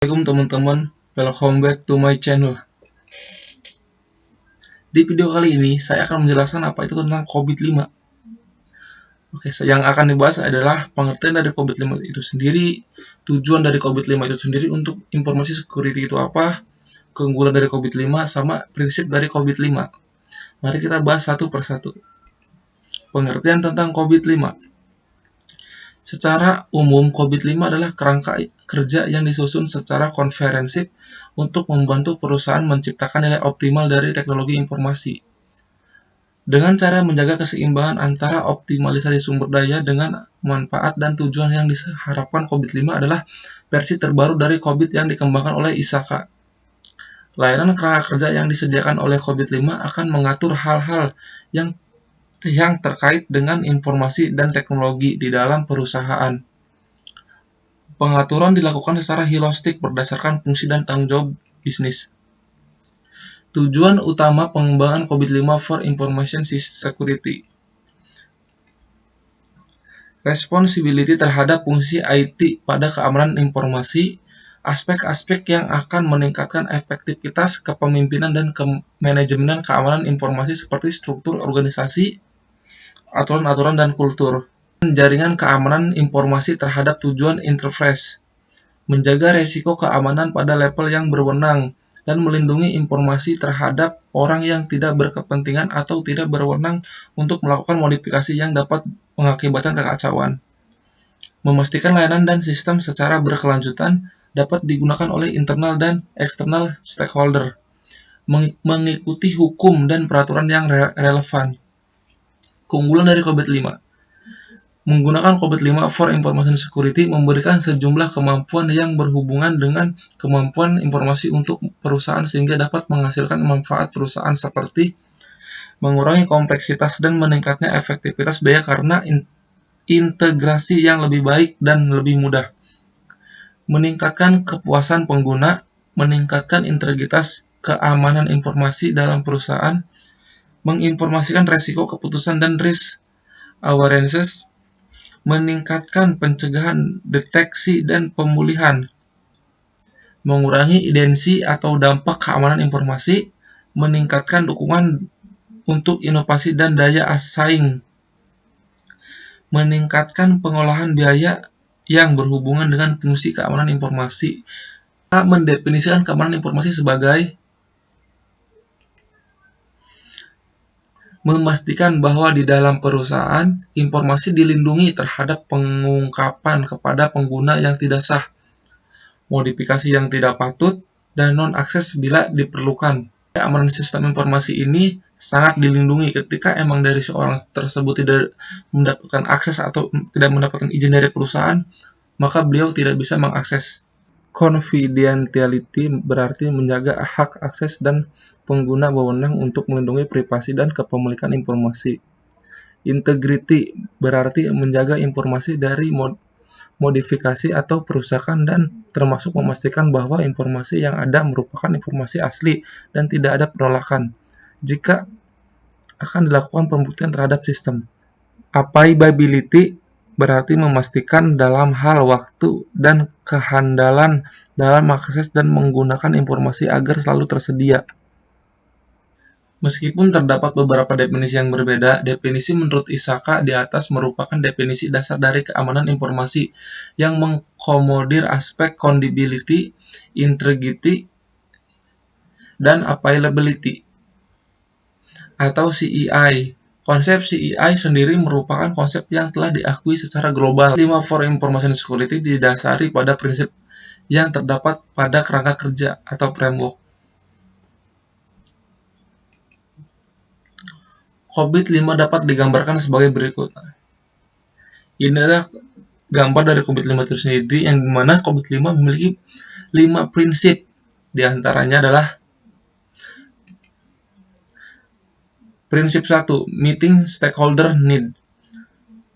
Assalamualaikum teman-teman, welcome back to my channel. Di video kali ini, saya akan menjelaskan apa itu tentang COVID-5. Oke, yang akan dibahas adalah pengertian dari COVID-5 itu sendiri, tujuan dari COVID-5 itu sendiri, untuk informasi security itu apa, keunggulan dari COVID-5, sama prinsip dari COVID-5. Mari kita bahas satu persatu. Pengertian tentang COVID-5. Secara umum, COVID-5 adalah kerangka kerja yang disusun secara konferensif untuk membantu perusahaan menciptakan nilai optimal dari teknologi informasi. Dengan cara menjaga keseimbangan antara optimalisasi sumber daya dengan manfaat dan tujuan yang diharapkan, COVID-5 adalah versi terbaru dari COVID yang dikembangkan oleh ISAKA. Layanan kerangka kerja yang disediakan oleh COVID-5 akan mengatur hal-hal yang terkait dengan informasi dan teknologi di dalam perusahaan. Pengaturan dilakukan secara holistik berdasarkan fungsi dan tanggung jawab bisnis. Tujuan utama pengembangan COVID-5 for Information Security. Responsibility terhadap fungsi IT pada keamanan informasi, aspek-aspek yang akan meningkatkan efektivitas kepemimpinan dan manajemen keamanan informasi seperti struktur organisasi, aturan-aturan dan kultur. Jaringan keamanan informasi terhadap tujuan interface, menjaga resiko keamanan pada level yang berwenang, dan melindungi informasi terhadap orang yang tidak berkepentingan atau tidak berwenang untuk melakukan modifikasi yang dapat mengakibatkan kekacauan. Memastikan layanan dan sistem secara berkelanjutan dapat digunakan oleh internal dan eksternal stakeholder. Mengikuti hukum dan peraturan yang relevan. Keunggulan dari COVID-5. Menggunakan COVID-5 for Information Security memberikan sejumlah kemampuan yang berhubungan dengan kemampuan informasi untuk perusahaan sehingga dapat menghasilkan manfaat perusahaan seperti mengurangi kompleksitas dan meningkatnya efektivitas biaya karena integrasi yang lebih baik dan lebih mudah. Meningkatkan kepuasan pengguna, meningkatkan integritas keamanan informasi dalam perusahaan, menginformasikan resiko keputusan dan risk awareness, meningkatkan pencegahan, deteksi, dan pemulihan, mengurangi idensi atau dampak keamanan informasi, meningkatkan dukungan untuk inovasi dan daya saing, meningkatkan pengolahan biaya yang berhubungan dengan fungsi keamanan informasi. Kita mendefinisikan keamanan informasi sebagai memastikan bahwa di dalam perusahaan, informasi dilindungi terhadap pengungkapan kepada pengguna yang tidak sah, modifikasi yang tidak patut, dan non-akses bila diperlukan. Keamanan sistem informasi ini sangat dilindungi ketika emang dari seorang tersebut tidak mendapatkan akses atau tidak mendapatkan izin dari perusahaan, maka beliau tidak bisa mengakses. Confidentiality berarti menjaga hak akses dan pengguna berwenang untuk melindungi privasi dan kepemilikan informasi. Integrity berarti menjaga informasi dari modifikasi atau perusakan dan termasuk memastikan bahwa informasi yang ada merupakan informasi asli dan tidak ada penolakan jika akan dilakukan pembuktian terhadap sistem. Availability berarti memastikan dalam hal waktu dan kehandalan dalam mengakses dan menggunakan informasi agar selalu tersedia. Meskipun terdapat beberapa definisi yang berbeda, definisi menurut ISAKA di atas merupakan definisi dasar dari keamanan informasi yang mengakomodir aspek connectivity, integrity, dan availability, atau CEI. Konsep CEI sendiri merupakan konsep yang telah diakui secara global. 5 for Information Security didasari pada prinsip yang terdapat pada kerangka kerja atau framework. COVID-5 dapat digambarkan sebagai berikut. Ini adalah gambar dari COVID-5 itu sendiri, yang dimana COVID-5 memiliki 5 prinsip. Di antaranya adalah prinsip 1, meeting stakeholder need.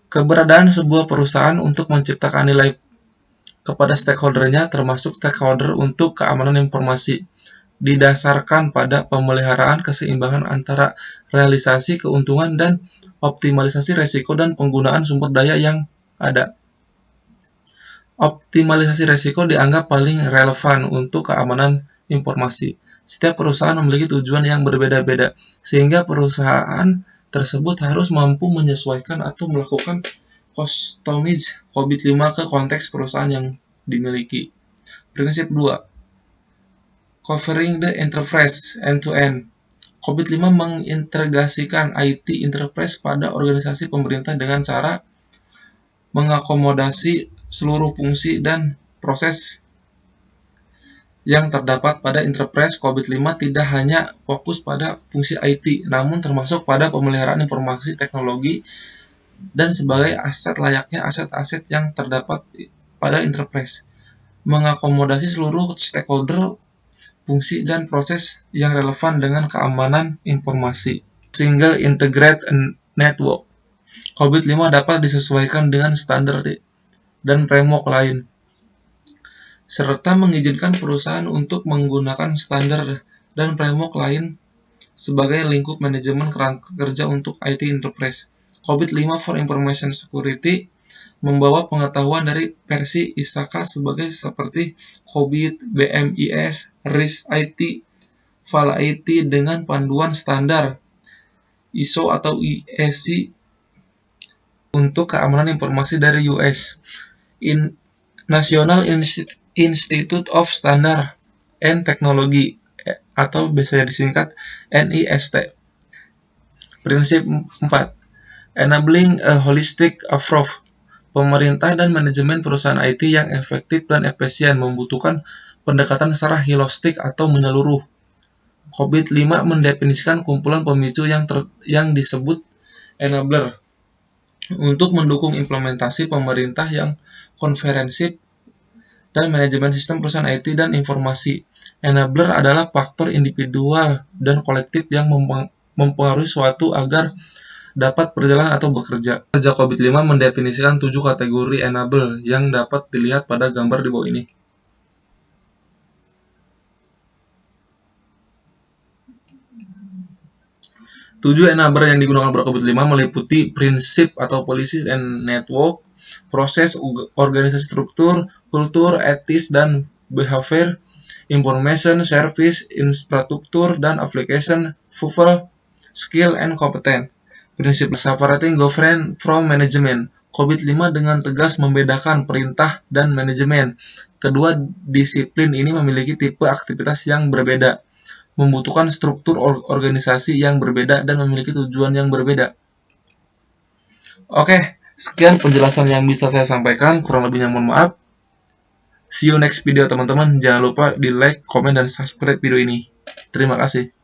Keberadaan sebuah perusahaan untuk menciptakan nilai kepada stakeholdernya, termasuk stakeholder untuk keamanan informasi, didasarkan pada pemeliharaan keseimbangan antara realisasi keuntungan dan optimalisasi resiko dan penggunaan sumber daya yang ada. Optimalisasi resiko dianggap paling relevan untuk keamanan informasi. Setiap perusahaan memiliki tujuan yang berbeda-beda, sehingga perusahaan tersebut harus mampu menyesuaikan atau melakukan customize COVID-5 ke konteks perusahaan yang dimiliki. Prinsip 2. Covering the enterprise end-to-end. COVID-5 mengintegrasikan IT enterprise pada organisasi pemerintah dengan cara mengakomodasi seluruh fungsi dan proses yang terdapat pada enterprise. COVID-5 tidak hanya fokus pada fungsi IT, namun termasuk pada pemeliharaan informasi teknologi dan sebagai aset layaknya aset-aset yang terdapat pada enterprise. Mengakomodasi seluruh stakeholder, fungsi, dan proses yang relevan dengan keamanan informasi. Single Integrated Network. COVID-5 dapat disesuaikan dengan standar dan framework lain, serta mengizinkan perusahaan untuk menggunakan standar dan framework lain sebagai lingkup manajemen kerja untuk IT enterprise. COVID-5 for Information Security membawa pengetahuan dari versi ISACA seperti COVID, BMIS, RIS IT, FAL IT dengan panduan standar ISO atau IEC untuk keamanan informasi dari US. National Institute of Standard and Technology atau biasa disingkat NIST. Prinsip 4. Enabling a holistic approach. Pemerintah dan manajemen perusahaan IT yang efektif dan efisien membutuhkan pendekatan secara holistik atau menyeluruh. COVID-5 mendefinisikan kumpulan pemicu yang disebut enabler untuk mendukung implementasi pemerintah yang komprehensif dan manajemen sistem perusahaan IT dan informasi. Enabler adalah faktor individual dan kolektif yang mempengaruhi suatu agar dapat berjalan atau bekerja. Kerja COVID-5 mendefinisikan 7 kategori enabler yang dapat dilihat pada gambar di bawah ini. Tujuh enabler yang digunakan pada COVID-5 meliputi prinsip atau policy and network, proses, organisasi struktur, kultur, etis, dan behavior, information, service, infrastruktur, dan application, people, skill, and competence. Prinsip separating governance from management. COVID-5 dengan tegas membedakan perintah dan manajemen. Kedua disiplin ini memiliki tipe aktivitas yang berbeda, membutuhkan struktur organisasi yang berbeda, dan memiliki tujuan yang berbeda. Oke, sekian penjelasan yang bisa saya sampaikan. Kurang lebihnya mohon maaf. See you next video teman-teman. Jangan lupa di like, komen, dan subscribe video ini. Terima kasih.